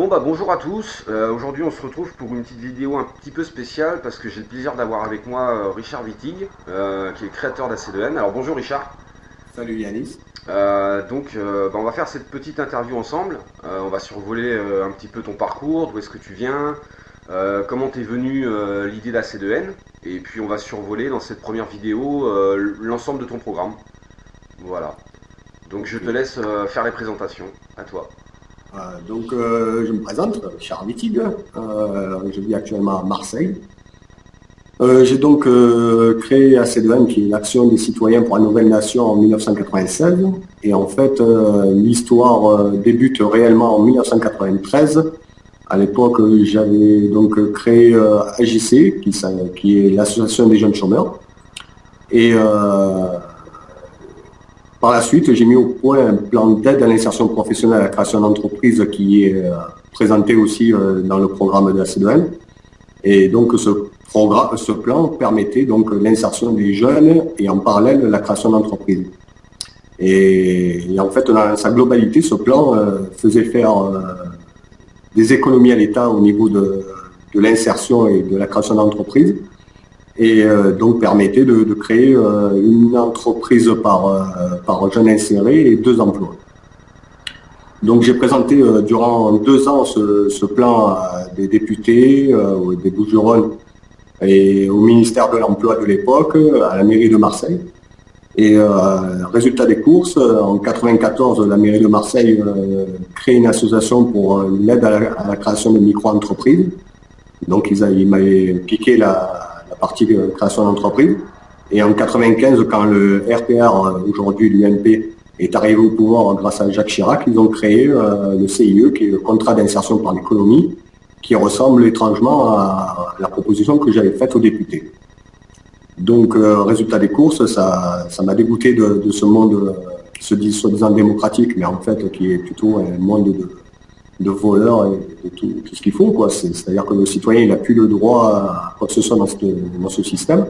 Bonjour à tous. Aujourd'hui, on se retrouve pour une petite vidéo un petit peu spéciale parce que j'ai le plaisir d'avoir avec moi Richard Wittig, qui est le créateur d'AC2N. Alors, bonjour Richard. Salut Yanis. On va faire cette petite interview ensemble. On va survoler un petit peu ton parcours, d'où est-ce que tu viens, comment t'es venu l'idée d'AC2N, et puis on va survoler dans cette première vidéo l'ensemble de ton programme. Voilà. Donc, je te laisse faire les présentations. À toi. Je me présente, Charles Wittig. Je vis actuellement à Marseille. J'ai donc créé AC2N, qui est l'Action des citoyens pour la nouvelle nation, en 1996. Et en fait, l'histoire débute réellement en 1993. À l'époque, j'avais donc créé AJC, qui est l'Association des jeunes chômeurs. Et par la suite, j'ai mis au point un plan d'aide à l'insertion professionnelle à la création d'entreprise qui est présenté aussi dans le programme de la C2N. Et donc ce plan permettait donc l'insertion des jeunes et en parallèle la création d'entreprises. Et en fait, dans sa globalité, ce plan faisait faire des économies à l'État au niveau de l'insertion et de la création d'entreprises. Et donc permettait de créer une entreprise par jeune inséré et 2 emplois. Donc j'ai présenté durant 2 ans ce plan à des députés, des Bouches-du-Rhône et au ministère de l'Emploi de l'époque, à la mairie de Marseille. Et résultat des courses, en 1994, la mairie de Marseille crée une association pour l'aide à la création de micro-entreprises. Donc ils m'avaient piqué la partie de création d'entreprise. Et en 1995, quand le RPR, aujourd'hui l'UMP, est arrivé au pouvoir grâce à Jacques Chirac, ils ont créé le CIE, qui est le contrat d'insertion par l'économie, qui ressemble étrangement à la proposition que j'avais faite aux députés. Donc, résultat des courses, ça m'a dégoûté de ce monde qui se dit soi-disant démocratique, mais en fait qui est plutôt un monde de voleurs et de tout ce qu'ils font, quoi. C'est-à-dire que le citoyen, il n'a plus le droit à quoi que ce soit dans ce système.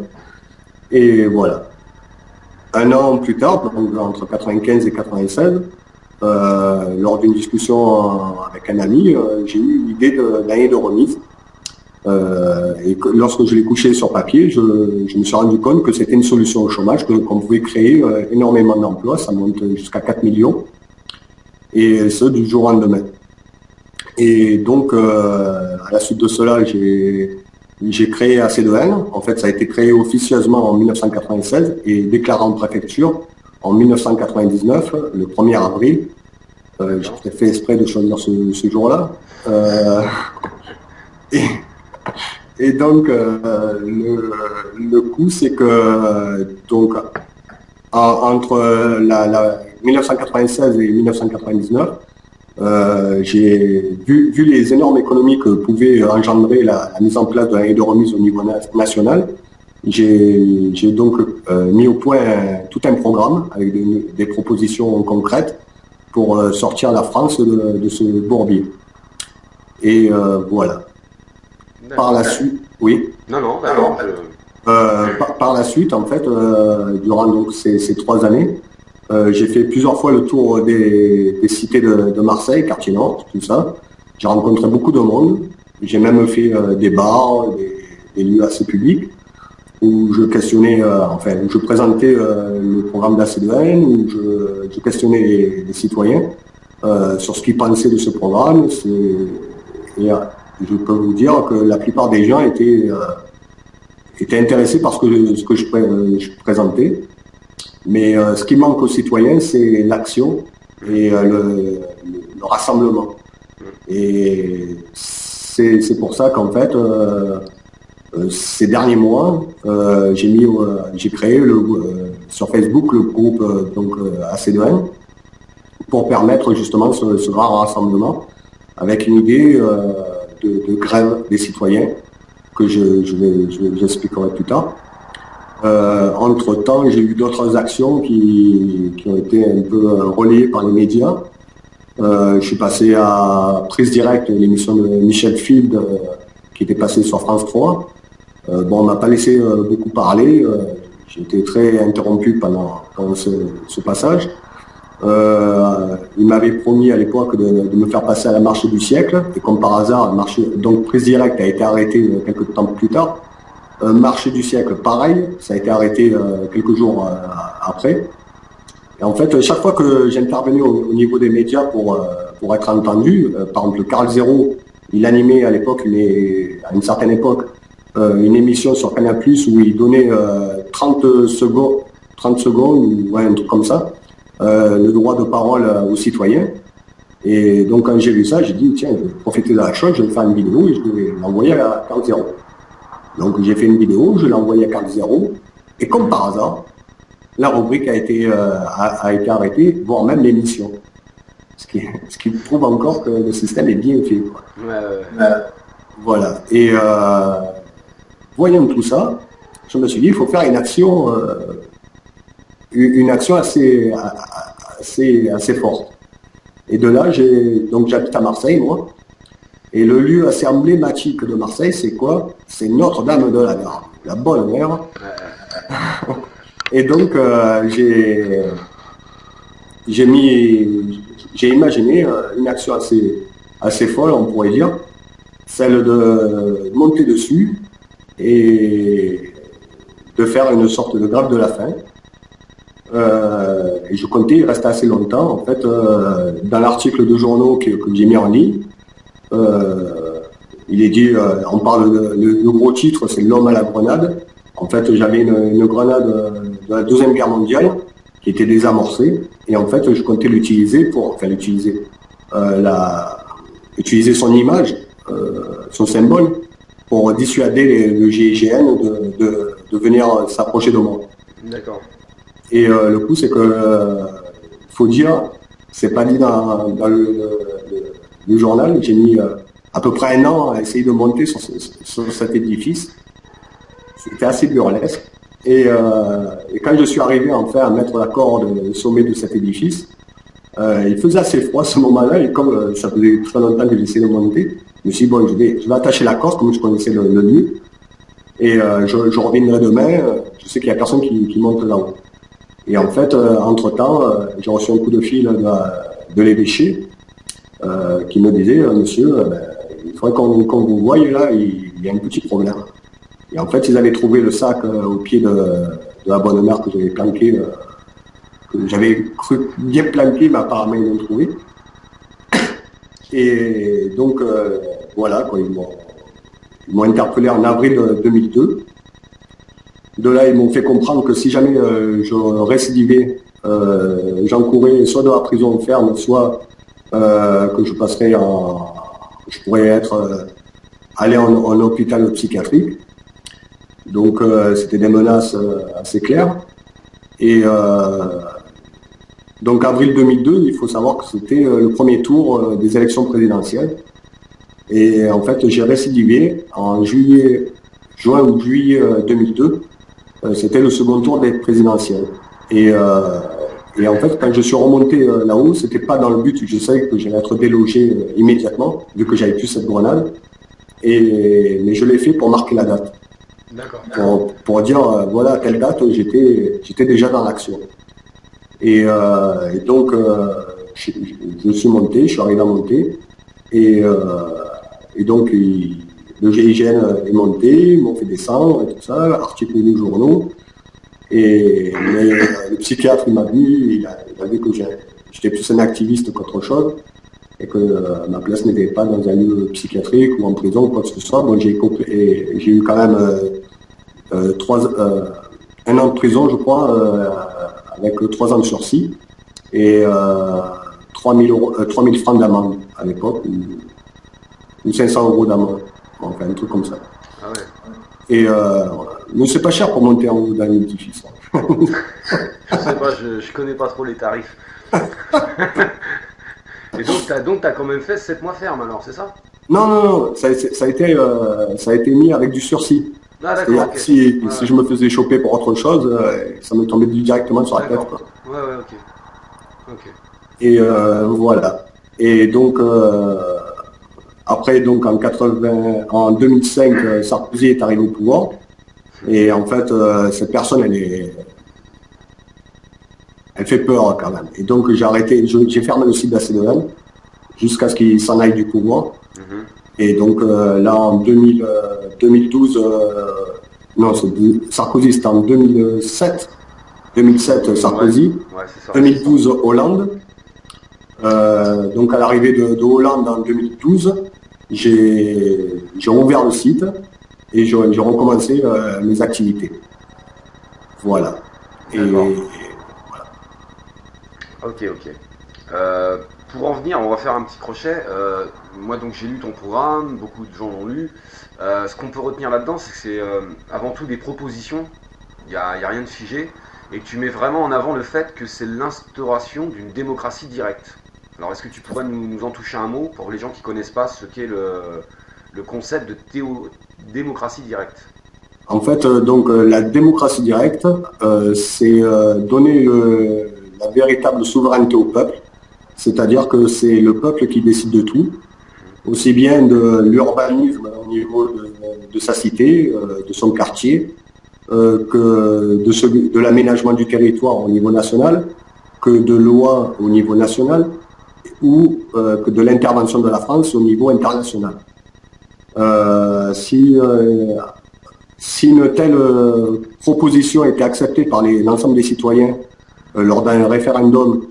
Et voilà. Un an plus tard, donc entre 95 et 96, lors d'une discussion avec un ami, j'ai eu l'idée d'année de remise. Et lorsque je l'ai couché sur papier, je me suis rendu compte que c'était une solution au chômage, qu'on pouvait créer énormément d'emplois, ça monte jusqu'à 4 millions, et ce du jour au lendemain. Et donc, à la suite de cela, j'ai créé AC2N. En fait, ça a été créé officieusement en 1996 et déclaré en préfecture en 1999, le 1er avril. J'ai fait exprès de choisir ce jour-là. Et donc, le coup, c'est que donc entre 1996 et 1999, j'ai vu les énormes économies que pouvait engendrer la mise en place de l'année de remise au niveau national. J'ai donc mis au point tout un programme avec des propositions concrètes pour sortir la France de ce bourbier. Et voilà. Par la suite, oui. Non, d'accord. Par la suite, en fait, durant donc ces 3 années, j'ai fait plusieurs fois le tour des cités de Marseille, quartier Nord, tout ça. J'ai rencontré beaucoup de monde. J'ai même fait des bars, des lieux assez publics, où je questionnais, où je présentais le programme d'AC2N, où je questionnais les citoyens sur ce qu'ils pensaient de ce programme. Et je peux vous dire que la plupart des gens étaient intéressés par ce que je présentais. Mais ce qui manque aux citoyens, c'est l'action et le rassemblement. Et c'est pour ça qu'en fait, ces derniers mois, j'ai créé sur Facebook le groupe AC2N pour permettre justement ce grand rassemblement avec une idée de grève des citoyens que j'expliquerai plus tard. Entre-temps, j'ai eu d'autres actions qui ont été un peu relayées par les médias. Je suis passé à Prise Directe, l'émission de Michel Field, qui était passée sur France 3. On m'a pas laissé beaucoup parler. J'ai été très interrompu pendant ce passage. il m'avait promis à l'époque de me faire passer à la marche du siècle. Et comme par hasard, donc Prise Directe a été arrêté quelques temps plus tard. Marché du siècle, pareil, ça a été arrêté quelques jours après. Et en fait, chaque fois que j'intervenais au niveau des médias pour être entendu, par exemple, Carl Zero, il animait à l'époque, à une certaine époque, une émission sur Canal+, où il donnait 30 secondes, ou ouais, un truc comme ça, le droit de parole aux citoyens. Et donc, quand j'ai vu ça, j'ai dit, tiens, je vais profiter de la chose, je vais faire une vidéo et je vais l'envoyer à Carl Zero. Donc, j'ai fait une vidéo, je l'ai envoyée à Carl Zero, et comme par hasard, la rubrique a été arrêtée, voire même l'émission. Ce qui prouve encore que le système est bien fait. Voilà. Et voyant tout ça, je me suis dit, il faut faire une action assez forte. Et de là, j'habite à Marseille, moi. Et le lieu assez emblématique de Marseille, c'est quoi? C'est Notre-Dame de la Gare, la bonne mère. Et donc, j'ai imaginé une action assez folle, on pourrait dire, celle de monter dessus et de faire une sorte de grève de la faim. Et je comptais y rester assez longtemps. En fait, dans l'article de journaux que j'ai mis en ligne, il est dit, on parle le gros titre, c'est l'homme à la grenade. En fait, j'avais une grenade de la Deuxième Guerre mondiale qui était désamorcée. Et en fait, je comptais l'utiliser utiliser son image, son symbole, pour dissuader le GIGN de venir s'approcher de moi. D'accord. Et le coup, c'est que, faut dire, c'est pas dit dans le journal, j'ai mis à peu près un an à essayer de monter sur cet édifice. C'était assez burlesque. Et quand je suis arrivé enfin à mettre la corde au sommet de cet édifice, il faisait assez froid à ce moment-là, et comme ça faisait très longtemps que j'essayais de monter, je me suis dit, bon, je vais attacher la corde, comme je connaissais le lieu, et je reviendrai demain, je sais qu'il n'y a personne qui monte là-haut. Et en fait, entre-temps, j'ai reçu un coup de fil de l'évêché qui me disait, monsieur, il faudrait qu'on vous voie là, il y a un petit problème. Et en fait, ils avaient trouvé le sac au pied de la bonne mère que j'avais planqué, que j'avais cru bien planqué, mais apparemment ils l'ont trouvé. Et donc, voilà, quoi, ils m'ont interpellé en avril 2002. De là, ils m'ont fait comprendre que si jamais je récidivais, j'encourais soit de la prison ferme, soit que je pourrais aller en hôpital psychiatrique. Donc c'était des menaces assez claires. Et donc avril 2002, il faut savoir que c'était le premier tour des élections présidentielles. Et en fait, j'ai récidivé en juin ou juillet 2002. C'était le second tour des présidentielles. Et en fait, quand je suis remonté là-haut, c'était pas dans le but, je savais que j'allais être délogé immédiatement, vu que j'avais plus cette grenade. Mais je l'ai fait pour marquer la date. D'accord. Pour dire, voilà, à telle date, j'étais déjà dans l'action. Et donc, je suis monté, je suis arrivé à monter. Et donc, le GIGN est monté, ils m'ont fait descendre et tout ça, article des journaux. Mais le psychiatre, il m'a vu, il a vu que j'étais plus un activiste qu'autre chose, et que ma place n'était pas dans un lieu psychiatrique ou en prison ou quoi que ce soit. Donc j'ai eu quand même 1 an de prison, je crois, avec 3 ans de sursis, et 3000 francs d'amende à l'époque, ou 500 € d'amende, enfin un truc comme ça. Ah ouais. Et mais c'est pas cher pour monter en haut d'un édifice. Je sais pas, je connais pas trop les tarifs. Et donc t'as quand même fait 7 mois ferme alors, c'est ça? Non, ça a été mis avec du sursis. Ah d'accord, ok. Si je me faisais choper pour autre chose, ça me tombait directement sur la tête, quoi. Ouais, ok. Et voilà. Et donc après, donc en 2005, Sarkozy est arrivé au pouvoir. Et en fait, cette personne, elle fait peur quand même. Et donc j'ai fermé le site d'AC2M jusqu'à ce qu'il s'en aille du pouvoir. Et donc là en 2012, non, Sarkozy c'était en 2007. 2007 Sarkozy, ouais, ça, 2012 Hollande. Donc à l'arrivée de Hollande en 2012, j'ai rouvert le site et j'ai recommencé mes activités. Voilà. Et voilà. Ok. Pour en venir, on va faire un petit crochet. Moi, donc, j'ai lu ton programme, beaucoup de gens l'ont lu. Ce qu'on peut retenir là-dedans, c'est que c'est avant tout des propositions. Il n'y a rien de figé. Et que tu mets vraiment en avant le fait que c'est l'instauration d'une démocratie directe. Alors, est-ce que tu pourrais nous en toucher un mot pour les gens qui ne connaissent pas ce qu'est le concept de démocratie directe? En fait, donc la démocratie directe, c'est donner la véritable souveraineté au peuple. C'est-à-dire que c'est le peuple qui décide de tout, aussi bien de l'urbanisme au niveau de sa cité, de son quartier, que de l'aménagement du territoire au niveau national, que de lois au niveau national, ou que de l'intervention de la France au niveau international. Si une telle proposition était acceptée par l'ensemble des citoyens lors d'un référendum,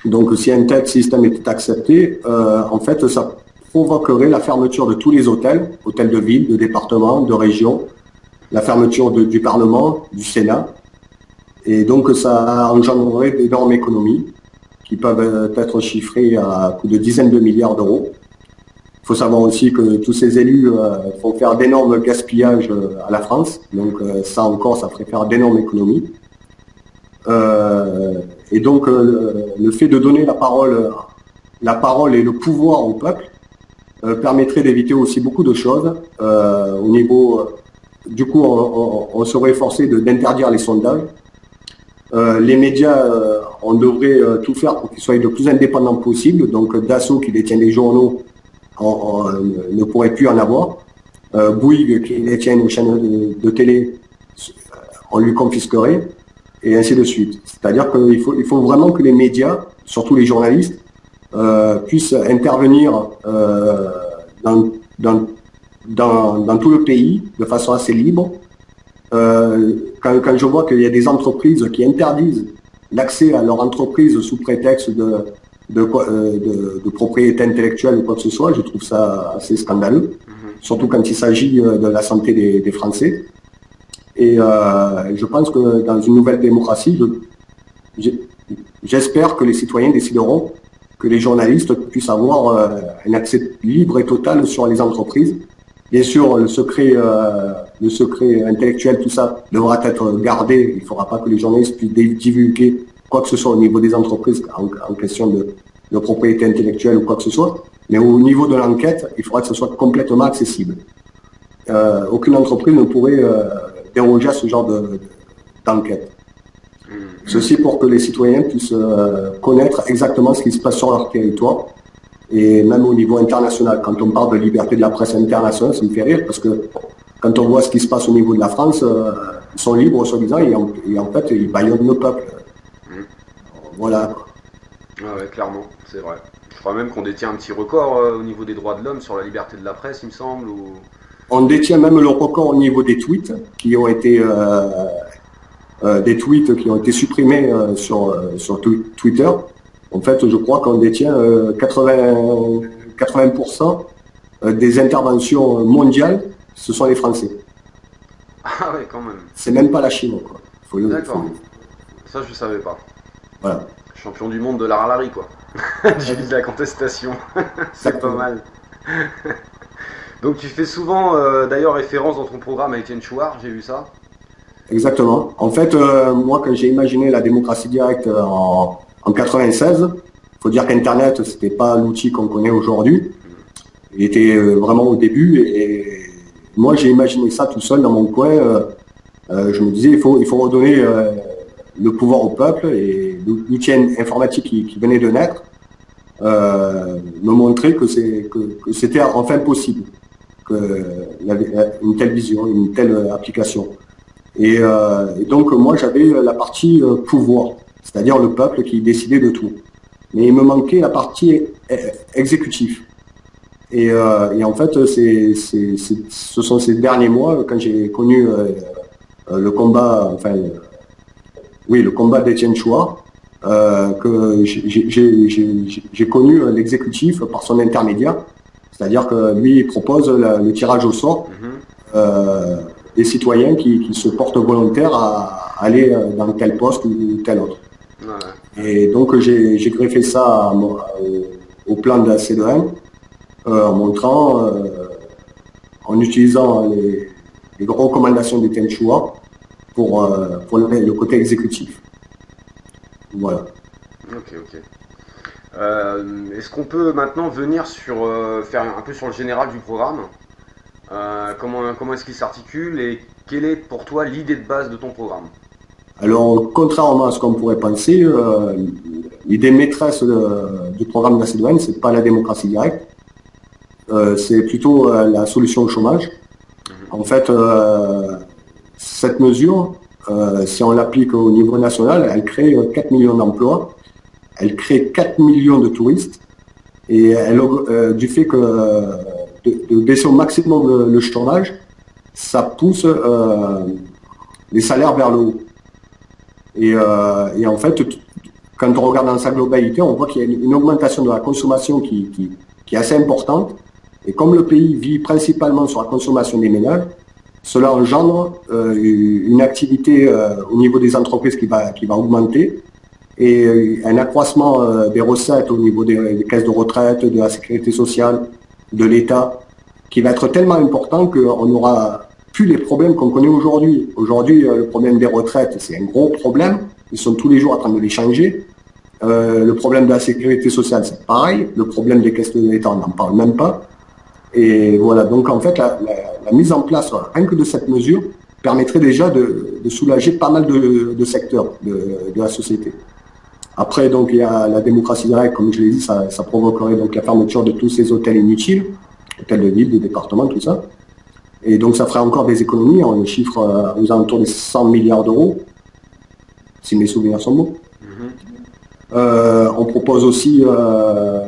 donc si un tel système était accepté, en fait ça provoquerait la fermeture de tous les hôtels de ville, de département, de région, la fermeture du Parlement, du Sénat, et donc ça engendrerait d'énormes économies qui peuvent être chiffrées à coût de dizaines de milliards d'euros. Il faut savoir aussi que tous ces élus font faire d'énormes gaspillages à la France, donc ça encore, ça ferait faire d'énormes économies. Et donc le fait de donner la parole et le pouvoir au peuple permettrait d'éviter aussi beaucoup de choses. Au niveau, du coup, on serait forcé d'interdire les sondages. Les médias, on devrait tout faire pour qu'ils soient le plus indépendants possible. Donc Dassault qui détient les journaux, on ne pourrait plus en avoir. Bouygues qui détient une chaîne de télé, on lui confisquerait, et ainsi de suite. C'est-à-dire qu'il faut vraiment que les médias, surtout les journalistes, puissent intervenir dans tout le pays de façon assez libre. Quand je vois qu'il y a des entreprises qui interdisent l'accès à leur entreprise sous prétexte de propriété intellectuelle ou quoi que ce soit, je trouve ça assez scandaleux, surtout quand il s'agit de la santé des Français. Et je pense que dans une nouvelle démocratie, j'espère que les citoyens décideront que les journalistes puissent avoir un accès libre et total sur les entreprises. Bien sûr, le secret intellectuel, tout ça devra être gardé. Il ne faudra pas que les journalistes puissent divulguer quoi que ce soit au niveau des entreprises en question de propriété intellectuelle ou quoi que ce soit. Mais au niveau de l'enquête, il faudra que ce soit complètement accessible. Aucune entreprise ne pourrait déroger à ce genre d'enquête. Ceci pour que les citoyens puissent connaître exactement ce qui se passe sur leur territoire. Et même au niveau international, quand on parle de liberté de la presse internationale, ça me fait rire parce que quand on voit ce qui se passe au niveau de la France, ils sont libres, soi-disant, et en fait, ils bâillonnent le peuple. Voilà. Ah ouais, clairement, c'est vrai. Je crois même qu'on détient un petit record au niveau des droits de l'homme sur la liberté de la presse, il me semble. On détient même le record au niveau des tweets qui ont été supprimés sur Twitter. En fait, je crois qu'on détient 80% des interventions mondiales, ce sont les Français. Ah ouais, quand même. C'est même pas la Chine, quoi. D'accord. Ça, je savais pas. Voilà. Champion du monde de la râlerie, quoi. Du de la contestation. C'est pas mal. Donc tu fais souvent, d'ailleurs, référence dans ton programme à Étienne Chouard, j'ai vu ça. Exactement. En fait, moi, quand j'ai imaginé la démocratie directe en 96, il faut dire qu'Internet, c'était pas l'outil qu'on connaît aujourd'hui. Il était vraiment au début. Et moi, j'ai imaginé ça tout seul dans mon coin. Je me disais, il faut redonner le pouvoir au peuple. Et l'outil informatique qui venait de naître me montrait que c'était enfin possible. Une telle vision, une telle application. Et donc moi j'avais la partie pouvoir, c'est-à-dire le peuple qui décidait de tout. Mais il me manquait la partie exécutive. Et en fait, ce sont ces derniers mois, quand j'ai connu le combat, enfin, oui, le combat d'Étienne Chouard, que j'ai connu l'exécutif par son intermédiaire. C'est-à-dire que lui, il propose le tirage au sort des citoyens qui se portent volontaires à aller dans tel poste ou tel autre. Ouais. Et donc, j'ai greffé ça au plan de la C2M, en montrant, en utilisant les recommandations d'Étienne Chouard pour le côté exécutif. Voilà. Ok. Est-ce qu'on peut maintenant venir faire un peu sur le général du programme? Comment est-ce qu'il s'articule et quelle est pour toi l'idée de base de ton programme? Alors, contrairement à ce qu'on pourrait penser, l'idée maîtresse du programme de la C2N, c'est pas la démocratie directe, c'est plutôt la solution au chômage. En fait, cette mesure, si on l'applique au niveau national, elle crée 4 millions d'emplois, elle crée 4 millions de touristes, et du fait que de baisser au maximum le chômage, ça pousse les salaires vers le haut. Et en fait, quand on regarde dans sa globalité, on voit qu'il y a une augmentation de la consommation qui est assez importante. Et comme le pays vit principalement sur la consommation des ménages, cela engendre une activité au niveau des entreprises qui va augmenter et un accroissement des recettes au niveau des caisses de retraite, de la sécurité sociale, de l'État, qui va être tellement important qu'on n'aura plus les problèmes qu'on connaît aujourd'hui. Aujourd'hui, le problème des retraites, c'est un gros problème. Ils sont tous les jours en train de les changer. Le problème de la sécurité sociale, c'est pareil. Le problème des caisses de l'État, on n'en parle même pas. Et voilà, donc en fait, la mise en place, rien que de cette mesure, permettrait déjà de soulager pas mal de secteurs de la société. Après, donc, il y a la démocratie directe, comme je l'ai dit, ça provoquerait donc la fermeture de tous ces hôtels inutiles, hôtels de ville, de département, tout ça. Et donc, ça ferait encore des économies, on chiffre aux alentours des 100 milliards d'euros, si mes souvenirs sont bons. On propose aussi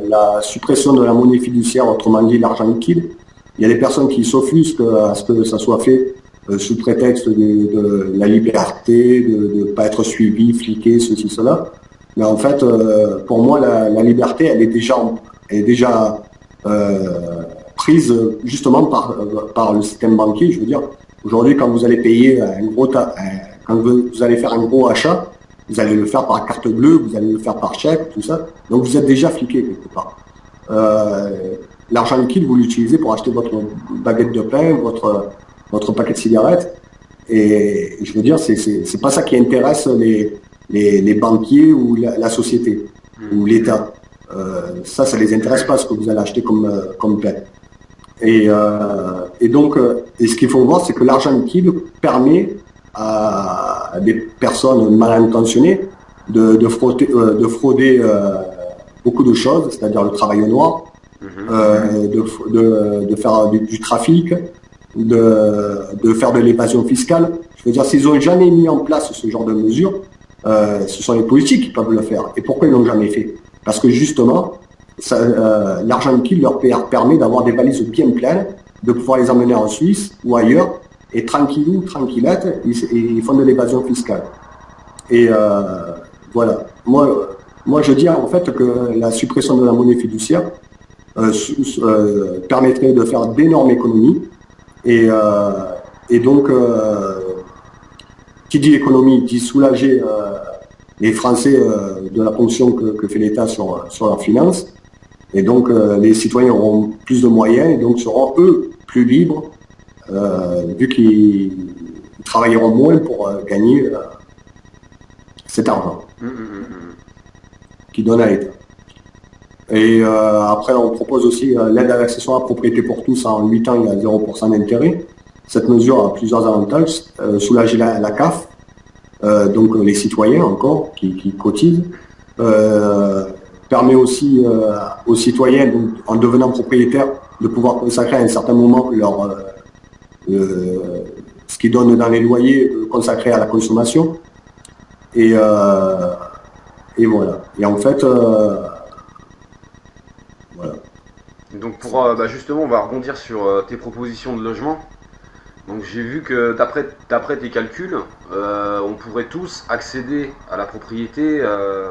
la suppression de la monnaie fiduciaire, autrement dit l'argent liquide. Il y a des personnes qui s'offusquent à ce que ça soit fait sous prétexte de la liberté, de ne pas être suivi, fliqué, ceci, cela. Mais en fait, pour moi, la liberté, elle est déjà prise justement par le système banquier. Je veux dire, aujourd'hui, quand vous allez payer quand vous allez faire un gros achat, vous allez le faire par carte bleue, vous allez le faire par chèque, tout ça. Donc vous êtes déjà fliqué quelque part. L'argent liquide, vous l'utilisez pour acheter votre baguette de pain, votre paquet de cigarettes. Et je veux dire, c'est pas ça qui intéresse les banquiers ou la société ou l'État. Ça les intéresse pas ce que vous allez acheter comme pain. Et donc, ce qu'il faut voir, c'est que l'argent liquide permet à des personnes mal intentionnées de frauder beaucoup de choses, c'est-à-dire le travail au noir, de faire du trafic, de faire de l'évasion fiscale. Je veux dire, s'ils n'ont jamais mis en place ce genre de mesures, ce sont les politiques qui peuvent le faire. Et pourquoi ils l'ont jamais fait? Parce que justement, l'argent liquide leur permet d'avoir des valises bien pleines, de pouvoir les emmener en Suisse ou ailleurs, et tranquillette, ils font de l'évasion fiscale. Et voilà. Moi, je dis en fait que la suppression de la monnaie fiduciaire permettrait de faire d'énormes économies. Et donc, qui dit économie, dit soulager les Français de la ponction que fait l'État sur leurs finances. Et donc, les citoyens auront plus de moyens et donc seront, eux, plus libres, vu qu'ils travailleront moins pour gagner cet argent qui donne à l'État. Et après, on propose aussi l'aide à l'accession à la propriété pour tous en 8 ans, il y a 0% d'intérêt. Cette mesure a plusieurs avantages. Soulager la CAF, donc les citoyens encore qui cotisent. Permet aussi aux citoyens, donc, en devenant propriétaires, de pouvoir consacrer à un certain moment ce qui donne dans les loyers consacrés à la consommation. Et voilà. Et en fait, voilà. Donc justement, on va rebondir sur tes propositions de logement. Donc j'ai vu que d'après tes calculs, on pourrait tous accéder à la propriété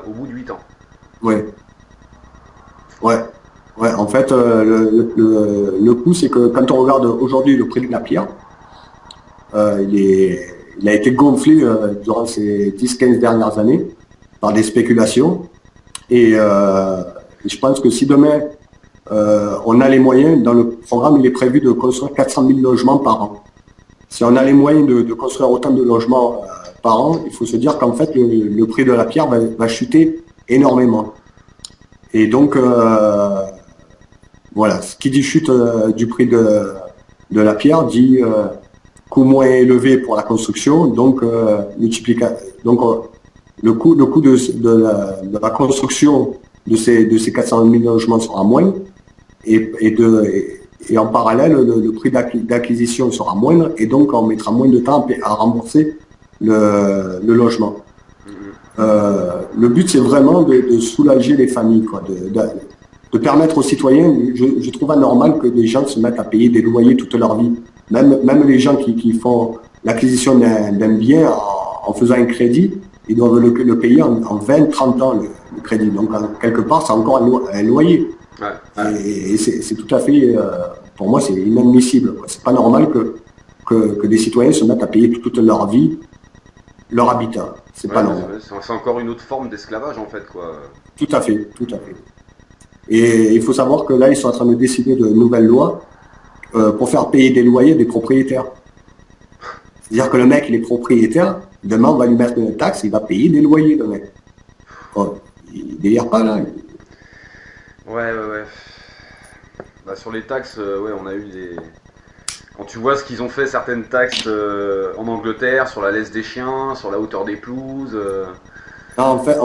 au bout de 8 ans. Ouais. Ouais. Ouais. En fait, le coût, c'est que quand on regarde aujourd'hui le prix de la pierre, il a été gonflé durant ces 10-15 dernières années par des spéculations. Et je pense que si demain, on a les moyens, dans le programme, il est prévu de construire 400 000 logements par an. Si on a les moyens de construire autant de logements par an, il faut se dire qu'en fait, le prix de la pierre va chuter énormément. Et donc, voilà, ce qui dit chute du prix de la pierre dit coût moins élevé pour la construction, donc le coût de la construction de ces 400 000 logements sera moindre, et en parallèle, le prix d'acquisition sera moindre, et donc on mettra moins de temps à rembourser le logement. Le but, c'est vraiment de soulager les familles, quoi, de permettre aux citoyens. Je trouve anormal que des gens se mettent à payer des loyers toute leur vie. Même les gens qui font l'acquisition d'un bien en faisant un crédit, ils doivent le payer en 20-30 ans, le crédit. Donc, quelque part, c'est encore un loyer. Ouais. Et c'est tout à fait, pour moi, c'est inadmissible. C'est pas normal que des citoyens se mettent à payer toute leur vie leur habitat. C'est pas normal. C'est encore une autre forme d'esclavage, en fait, quoi. Tout à fait, tout à fait. Et il faut savoir que là, ils sont en train de décider de nouvelles lois pour faire payer des loyers des propriétaires. C'est-à-dire que le mec, il est propriétaire, demain, on va lui mettre une taxe, il va payer des loyers, le mec. Oh, il délire pas, là. Ouais. Bah, sur les taxes, ouais, on a eu des... Quand tu vois ce qu'ils ont fait, certaines taxes en Angleterre, sur la laisse des chiens, sur la hauteur des pelouses... Non, en fait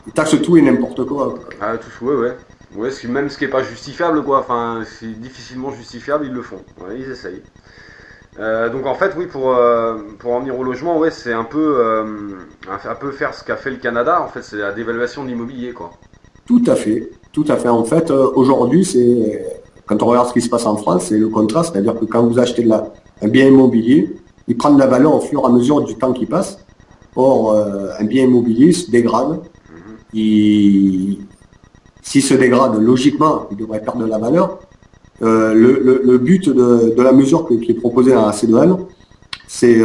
ils taxent tout et n'importe quoi. Ah, tout, ouais. Ouais, même ce qui n'est pas justifiable, quoi. Enfin, c'est difficilement justifiable, ils le font. Ouais, ils essayent. Donc en fait, oui, pour en venir au logement, ouais, c'est un peu faire ce qu'a fait le Canada. En fait, c'est la dévaluation de l'immobilier, quoi. Tout à fait. En fait, aujourd'hui, quand on regarde ce qui se passe en France, c'est le contraste. C'est-à-dire que quand vous achetez un bien immobilier, il prend de la valeur au fur et à mesure du temps qui passe. Or, un bien immobilier se dégrade. S'il se dégrade, logiquement, il devrait perdre de la valeur. Le but de la mesure qui est proposée dans la C2N, c'est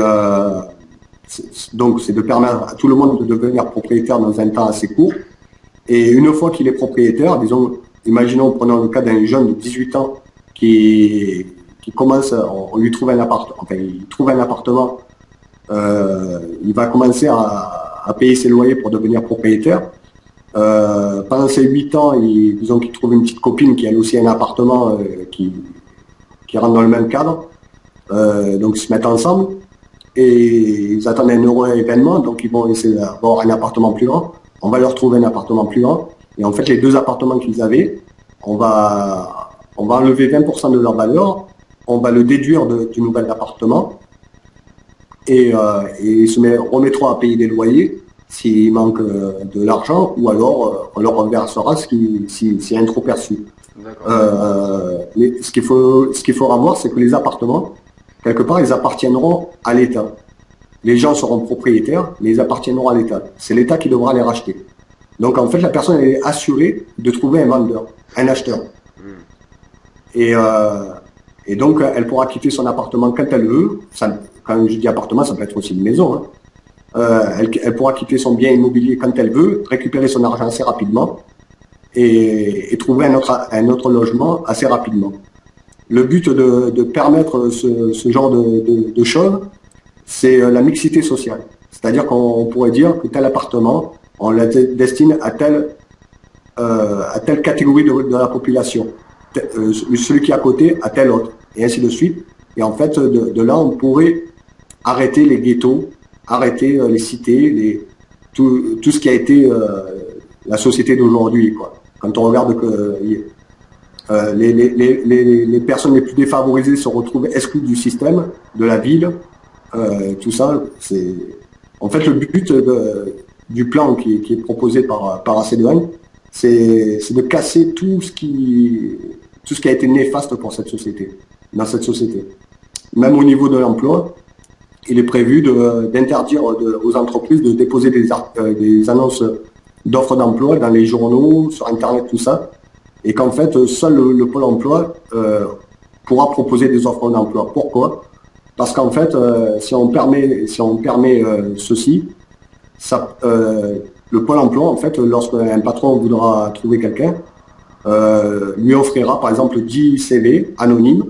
de permettre à tout le monde de devenir propriétaire dans un temps assez court. Et une fois qu'il est propriétaire, disons, imaginons, prenons le cas d'un jeune de 18 ans qui commence, on lui trouve un appartement, enfin, il trouve un appartement, il va commencer à payer ses loyers pour devenir propriétaire. Pendant ces 8 ans, disons qu'il trouve une petite copine qui a aussi un appartement qui rentre dans le même cadre. Donc ils se mettent ensemble et ils attendent un heureux événement, donc ils vont essayer d'avoir un appartement plus grand. On va leur trouver un appartement plus grand. Et en fait, les deux appartements qu'ils avaient, on va enlever 20% de leur valeur, on va le déduire du nouvel appartement et ils remettront à payer des loyers s'il manque de l'argent, ou alors on leur reversera s'il y a un trop perçu. Mais ce qu'il faudra voir, c'est que les appartements, quelque part, ils appartiendront à l'État. Les gens seront propriétaires, mais ils appartiendront à l'État. C'est l'État qui devra les racheter. Donc en fait, la personne elle est assurée de trouver un vendeur, un acheteur. Et donc, elle pourra quitter son appartement quand elle veut. Quand je dis appartement, ça peut être aussi une maison, hein. Elle pourra quitter son bien immobilier quand elle veut, récupérer son argent assez rapidement et trouver un autre logement assez rapidement. Le but de permettre ce genre de choses, c'est la mixité sociale. C'est-à-dire qu'on pourrait dire que tel appartement, on le destine à telle catégorie de la population. Celui qui est à côté à tel autre, et ainsi de suite. Et en fait, de là, on pourrait arrêter les ghettos, arrêter les cités, tout ce qui a été la société d'aujourd'hui, quoi. Quand on regarde que les personnes les plus défavorisées se retrouvent exclues du système, de la ville, tout ça. En fait, le but du plan qui est proposé par ACDN, c'est de casser tout ce qui a été néfaste pour cette société, dans cette société. Même au niveau de l'emploi, il est prévu d'interdire aux entreprises de déposer des annonces d'offres d'emploi dans les journaux, sur Internet, tout ça, et qu'en fait, seul le Pôle emploi pourra proposer des offres d'emploi. Pourquoi? Parce qu'en fait, si on permet ceci, le Pôle emploi, en fait, lorsqu'un patron voudra trouver quelqu'un, lui offrira par exemple 10 CV anonymes,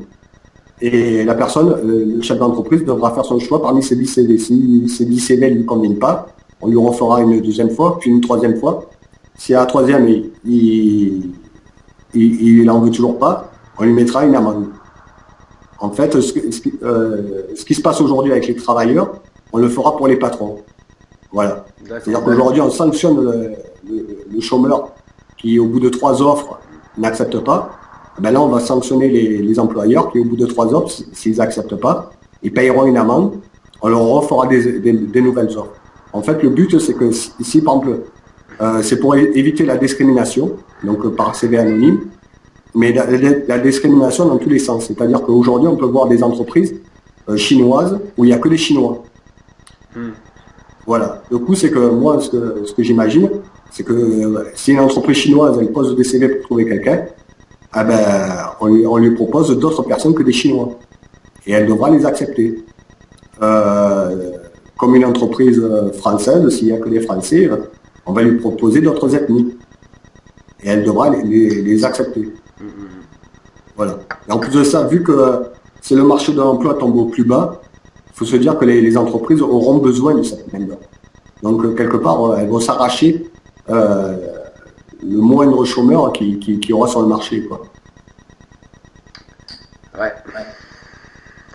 et la personne, le chef d'entreprise, devra faire son choix parmi ces 10 CV. Si ces 10 CV ne lui conviennent pas, on lui refera une deuxième fois, puis une troisième fois. Si à la troisième, il en veut toujours pas, on lui mettra une amende. En fait, ce qui se passe aujourd'hui avec les travailleurs, on le fera pour les patrons. Voilà. C'est-à-dire qu'aujourd'hui, on sanctionne le chômeur qui, au bout de 3 offres, n'accepte pas. Ben là, on va sanctionner les employeurs qui, au bout de 3 offres, s'ils n'acceptent pas, ils payeront une amende. On leur refera des nouvelles offres. En fait, le but, c'est que si, par exemple, c'est pour éviter la discrimination, donc par CV anonyme, mais la discrimination dans tous les sens. C'est-à-dire qu'aujourd'hui, on peut voir des entreprises chinoises où il n'y a que des Chinois. Voilà. Le coup, c'est que moi, ce que j'imagine, c'est que si une entreprise chinoise, elle pose des CV pour trouver quelqu'un, ah ben, on lui propose d'autres personnes que des Chinois. Et elle devra les accepter. Comme une entreprise française, s'il n'y a que des Français, on va lui proposer d'autres ethnies. Et elle devra les accepter. Voilà. Et en plus de ça, vu que si le marché de l'emploi tombe au plus bas, il faut se dire que les entreprises auront besoin de cette main-d'œuvre. Donc, quelque part, elles vont s'arracher le moindre chômeur qui aura sur le marché, quoi. Ouais.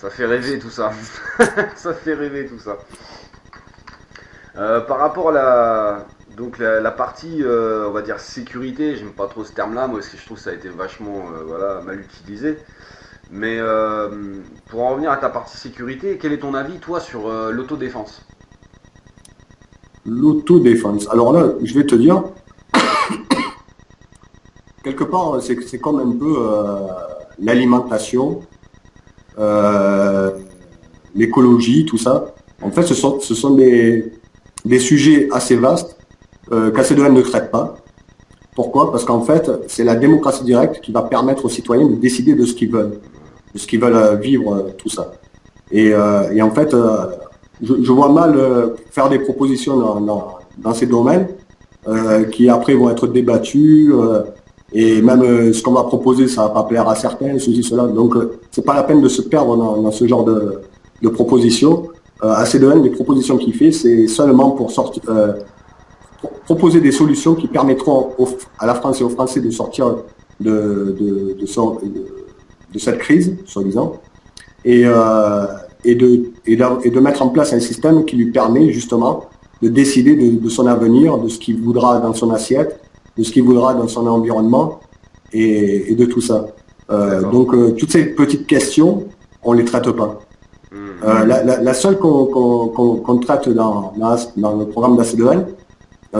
Ça fait rêver tout ça. Ça fait rêver tout ça. Par rapport à la partie, on va dire sécurité, j'aime pas trop ce terme-là, moi parce que je trouve que ça a été vachement mal utilisé. Mais pour en revenir à ta partie sécurité, quel est ton avis, toi, sur l'autodéfense? L'autodéfense. Alors là, je vais te dire, quelque part, c'est comme un peu l'alimentation, l'écologie, tout ça. En fait, ce sont des sujets assez vastes qu'AC2N ne traite pas. Pourquoi? Parce qu'en fait, c'est la démocratie directe qui va permettre aux citoyens de décider de ce qu'ils veulent, vivre, tout ça. Et en fait, je vois mal faire des propositions dans ces domaines qui après vont être débattues et même ce qu'on va proposer, ça va pas plaire à certains, ceci, cela. Donc, c'est pas la peine de se perdre dans ce genre de propositions. AC2N, les propositions qu'il fait, c'est seulement pour proposer des solutions qui permettront à la France et aux Français de sortir de cette crise, soi-disant, et de mettre en place un système qui lui permet justement de décider de son avenir, de ce qu'il voudra dans son assiette, de ce qu'il voudra dans son environnement et de tout ça. Donc toutes ces petites questions, on les traite pas. La seule qu'on traite dans le programme d'AC2N,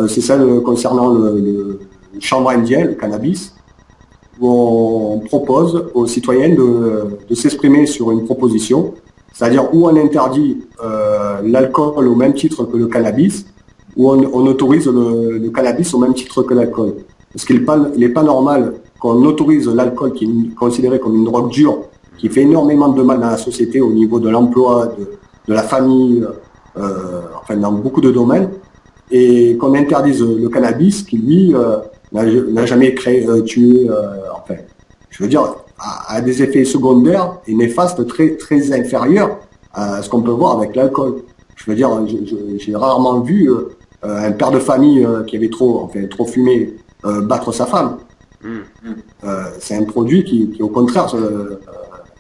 c'est celle concernant le chanvre indien, le cannabis, où on propose aux citoyens de s'exprimer sur une proposition, c'est-à-dire où on interdit l'alcool au même titre que le cannabis, où on autorise le cannabis au même titre que l'alcool. Parce qu'il n'est pas normal qu'on autorise l'alcool qui est considéré comme une drogue dure, qui fait énormément de mal dans la société au niveau de l'emploi, de la famille, enfin dans beaucoup de domaines, et qu'on interdise le cannabis qui, lui, n'a jamais tué, enfin, je veux dire, a des effets secondaires et néfastes très, très inférieurs à ce qu'on peut voir avec l'alcool. Je veux dire, j'ai rarement vu un père de famille qui avait trop fumé battre sa femme. C'est un produit qui au contraire,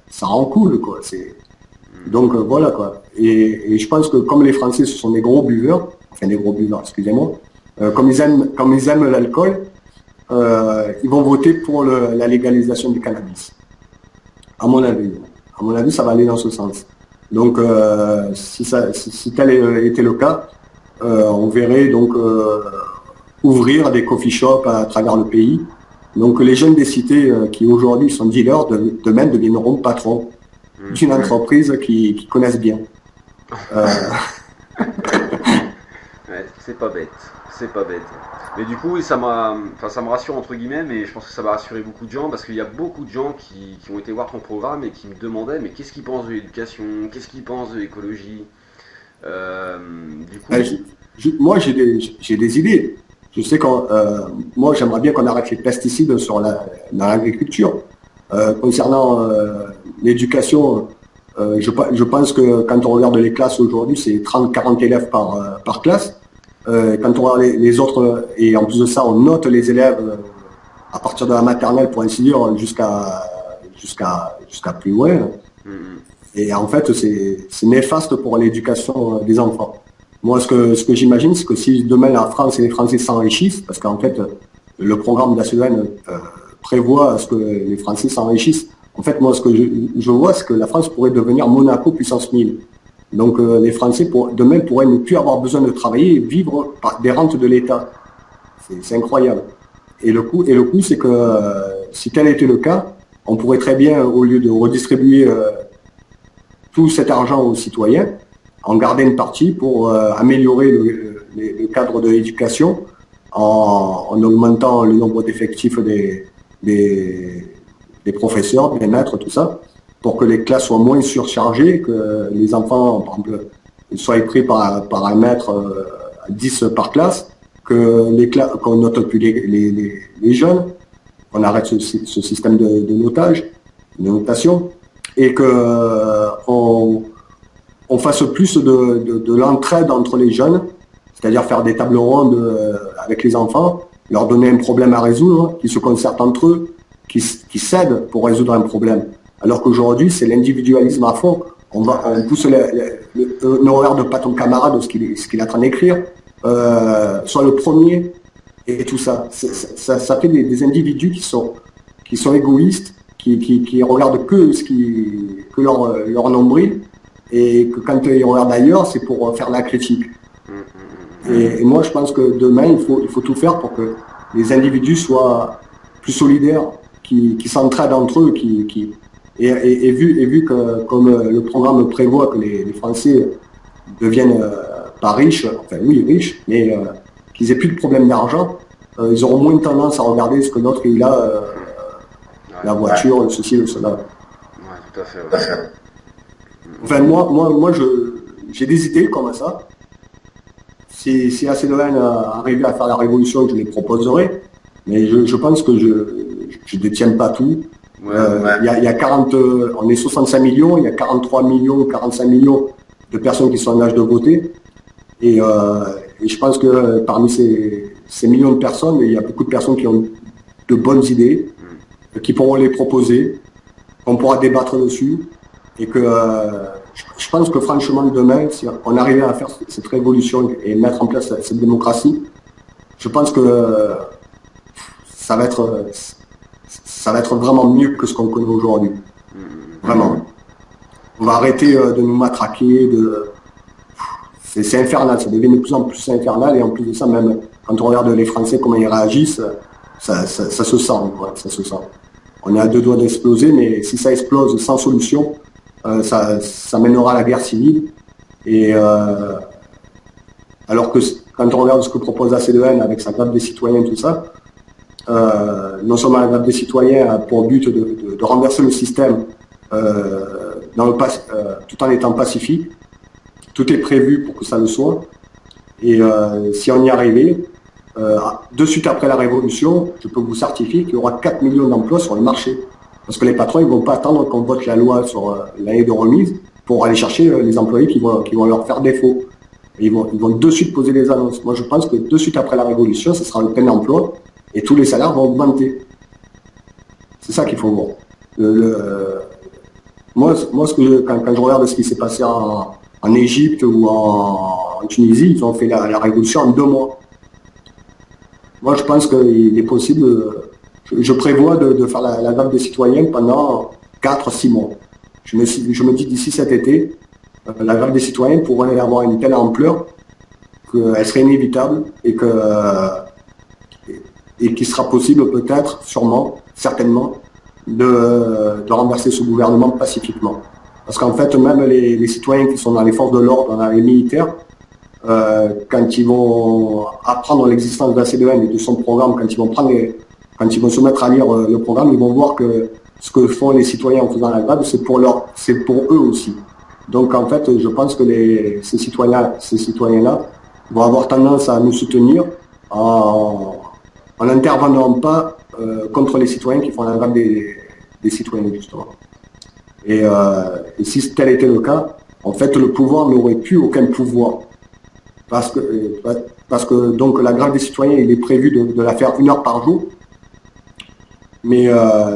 ça rend cool, quoi. Donc voilà, quoi. Et je pense que comme les Français, ce sont des gros buveurs, excusez-moi, comme ils aiment l'alcool, ils vont voter pour la légalisation du cannabis. À mon avis. À mon avis, ça va aller dans ce sens. Donc, si tel était le cas, on verrait donc ouvrir des coffee shops à travers le pays. Donc, les jeunes des cités qui aujourd'hui sont dealers, demain deviendront patrons d'une entreprise qui connaissent bien. Ouais, c'est pas bête, c'est pas bête. Mais du coup, oui, ça me rassure entre guillemets, mais je pense que ça va rassurer beaucoup de gens parce qu'il y a beaucoup de gens qui ont été voir ton programme et qui me demandaient mais qu'est-ce qu'ils pensent de l'éducation, qu'est-ce qu'ils pensent de l'écologie. Du coup, Moi, j'ai des idées. Je sais que moi, j'aimerais bien qu'on arrête les pesticides dans l'agriculture. Concernant l'éducation, je pense que quand on regarde les classes aujourd'hui, c'est 30-40 élèves par classe. Quand on regarde les autres, et en plus de ça, on note les élèves à partir de la maternelle, pour ainsi dire, jusqu'à plus loin. Et en fait, c'est néfaste pour l'éducation des enfants. Moi, ce que j'imagine, c'est que si demain la France et les Français s'enrichissent, parce qu'en fait, le programme d'ACEN prévoit à ce que les Français s'enrichissent. En fait, moi, ce que je vois, c'est que la France pourrait devenir Monaco puissance 1000. Donc, les Français, demain, pourraient ne plus avoir besoin de travailler et vivre par des rentes de l'État. C'est incroyable. Et le coup, c'est que si tel était le cas, on pourrait très bien, au lieu de redistribuer tout cet argent aux citoyens, en garder une partie pour améliorer le cadre de l'éducation en augmentant le nombre d'effectifs des professeurs, des maîtres, tout ça, pour que les classes soient moins surchargées, que les enfants, par exemple, soient pris par un maître à 10 par classe, qu'on note plus les jeunes, qu'on arrête ce système de notation, et qu'on fasse plus de l'entraide entre les jeunes, c'est-à-dire faire des tables rondes avec les enfants, leur donner un problème à résoudre, qu'ils se concertent entre eux, qui s'aident pour résoudre un problème. Alors qu'aujourd'hui, c'est l'individualisme à fond. On pousse le horaire de pas ton camarade, ce qu'il est en train d'écrire, soit le premier, et tout ça. Ça fait des individus qui sont égoïstes, qui regardent que leur nombril, et que quand ils regardent ailleurs, c'est pour faire la critique. Et moi, je pense que demain, il faut tout faire pour que les individus soient plus solidaires, qui s'entraident entre eux, et vu que, comme le programme prévoit que les Français deviennent pas riches, enfin oui, riches, mais qu'ils aient plus de problème d'argent, ils auront moins tendance à regarder ce que l'autre il a, la voiture, le ceci, le cela. Ouais, tout à fait. Ouais. Enfin, moi j'ai des idées comme ça. Si ACEN arrivait à faire la révolution, je les proposerai, mais je pense que je détiens pas tout. Il y a 40, on est 65 millions, il y a 43 millions, 45 millions de personnes qui sont en âge de voter. Et je pense que parmi ces millions de personnes, il y a beaucoup de personnes qui ont de bonnes idées, qui pourront les proposer, qu'on pourra débattre dessus. Et que je pense que franchement, demain, si on arrivait à faire cette révolution et mettre en place cette démocratie, je pense que ça va être vraiment mieux que ce qu'on connaît aujourd'hui. Vraiment. On va arrêter de nous matraquer. C'est infernal, ça devient de plus en plus infernal. Et en plus de ça, même quand on regarde les Français, comment ils réagissent, ça se sent. Ouais, ça se sent. On est à deux doigts d'exploser, mais si ça explose sans solution, ça mènera à la guerre civile. Et alors que quand on regarde ce que propose ACEN avec sa grève des citoyens et tout ça, non seulement la grève des citoyens a pour but de renverser le système tout en étant pacifique. Tout est prévu pour que ça le soit. Et si on y arrivait, de suite après la révolution, je peux vous certifier qu'il y aura 4 millions d'emplois sur le marché. Parce que les patrons, ils ne vont pas attendre qu'on vote la loi sur l'année de remise pour aller chercher les employés qui vont leur faire défaut. Et ils vont de suite poser les annonces. Moi, je pense que de suite après la révolution, ce sera le plein emploi et tous les salaires vont augmenter. C'est ça qu'il faut voir. Moi, quand je regarde ce qui s'est passé en Égypte ou en Tunisie, ils ont fait la révolution en 2 mois. Moi, je pense qu'il est possible, je prévois de faire la grève des citoyens pendant 4 à 6 mois. Je me dis d'ici cet été, la grève des citoyens pourrait avoir une telle ampleur qu'elle serait inévitable et qu'il sera possible peut-être, sûrement, certainement, de renverser ce gouvernement pacifiquement. Parce qu'en fait, même les citoyens qui sont dans les forces de l'ordre, dans les militaires, quand ils vont apprendre l'existence de la C2N et de son programme, quand ils vont se mettre à lire le programme, ils vont voir que ce que font les citoyens en faisant la grève, c'est pour eux aussi. Donc en fait, je pense que ces citoyens-là vont avoir tendance à nous soutenir en n'intervenant pas contre les citoyens qui font la grève des citoyens, justement. Et si tel était le cas, en fait, le pouvoir n'aurait plus aucun pouvoir. Parce que donc la grève des citoyens, il est prévu de la faire 1 heure par jour. Mais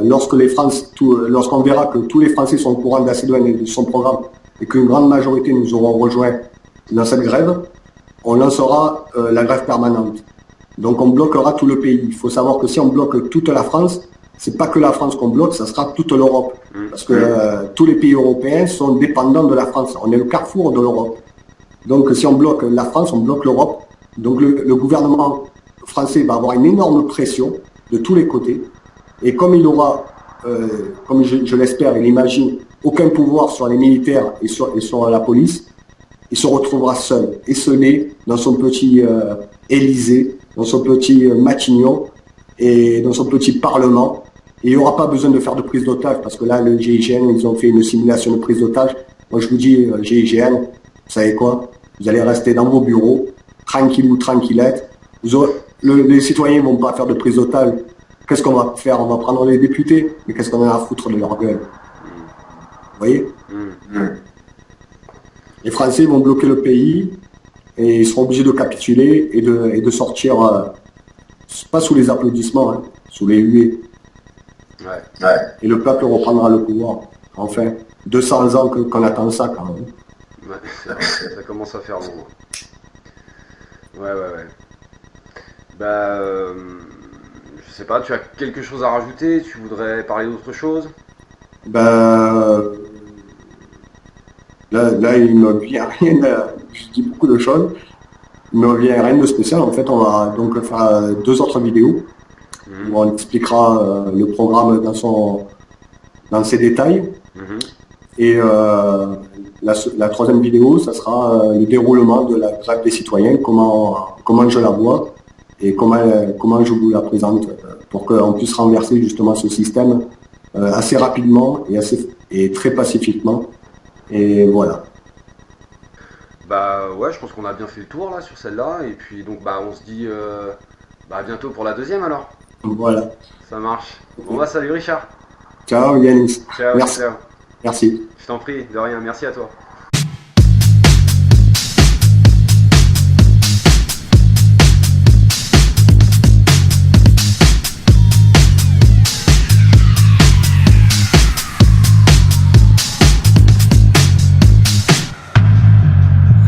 lorsqu'on verra que tous les Français sont au courant de la C2N et de son programme, et qu'une grande majorité nous auront rejoints dans cette grève, on lancera la grève permanente. Donc on bloquera tout le pays. Il faut savoir que si on bloque toute la France, c'est pas que la France qu'on bloque, ça sera toute l'Europe. Parce que tous les pays européens sont dépendants de la France. On est le carrefour de l'Europe. Donc si on bloque la France, on bloque l'Europe. Donc le gouvernement français va avoir une énorme pression de tous les côtés. Et comme il aura, comme je l'espère et l'imagine, aucun pouvoir sur les militaires et sur la police, il se retrouvera seul, esselé dans son petit Élysée, dans son petit Matignon et dans son petit Parlement. Et il n'y aura pas besoin de faire de prise d'otage parce que là, le GIGN, ils ont fait une simulation de prise d'otage. Moi, je vous dis, GIGN, vous savez quoi? Vous allez rester dans vos bureaux, tranquille ou tranquillette. Les citoyens ne vont pas faire de prise d'otage. Qu'est-ce qu'on va faire? On va prendre les députés, mais qu'est-ce qu'on a à foutre de leur gueule? Vous voyez? Les Français vont bloquer le pays et ils seront obligés de capituler et de sortir, pas sous les applaudissements, hein, sous les huées. Ouais. Et le peuple reprendra le pouvoir. Enfin, 200 ans qu'on attend ça quand même. Ouais, ça commence à faire long. Ouais. Bah, je sais pas, tu as quelque chose à rajouter? Tu voudrais parler d'autre chose? Ben, là, il ne me vient rien, je dis beaucoup de choses, il ne me vient rien de spécial. En fait, on va donc faire 2 autres vidéos où on expliquera le programme dans ses détails. Et la troisième vidéo, ça sera le déroulement de la grève des citoyens, comment je la vois et comment je vous la présente pour qu'on puisse renverser justement ce système assez rapidement et très pacifiquement. Et voilà. Bah ouais, je pense qu'on a bien fait le tour là sur celle-là. Et puis donc bah on se dit à bientôt pour la deuxième alors. Voilà. Ça marche. Bon bah salut Richard. Ciao Yanis. Ciao. Merci. Ciao. Merci. Je t'en prie, de rien, merci à toi.